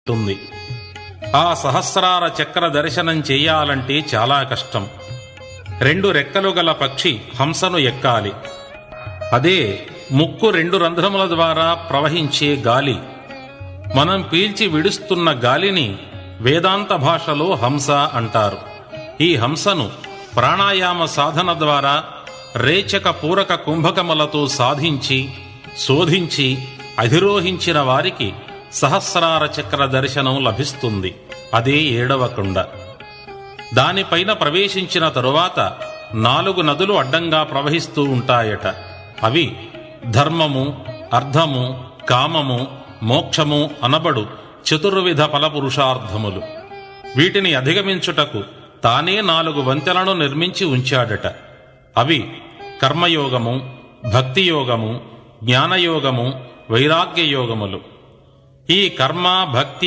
ఉంటుంది. ఆ సహస్రార చక్ర దర్శనం చెయ్యాలంటే చాలా కష్టం. 2 రెక్కలు గల పక్షి హంసను ఎక్కాలి. అదే ముక్కు 2 రంధ్రముల ద్వారా ప్రవహించే గాలి. మనం పీల్చి విడుస్తున్న గాలిని వేదాంత భాషలో హంస అంటారు. ఈ హంసను ప్రాణాయామ సాధన ద్వారా రేచక పూరక కుంభకములతో సాధించి శోధించి అధిరోహించిన వారికి సహస్రార చక్ర దర్శనం లభిస్తుంది. అదే 7వ కొండ. దానిపైన ప్రవేశించిన తరువాత 4 నదులు అడ్డంగా ప్రవహిస్తూ ఉంటాయట. అవి ధర్మము, అర్థము, కామము, మోక్షము అనబడు చతుర్విధ ఫలపురుషార్థములు. వీటిని అధిగమించుటకు తానే 4 వంతెలను నిర్మించి ఉంచాడట. అవి కర్మయోగము, భక్తియోగము, జ్ఞానయోగము, వైరాగ్యయోగములు. ఈ కర్మ, భక్తి,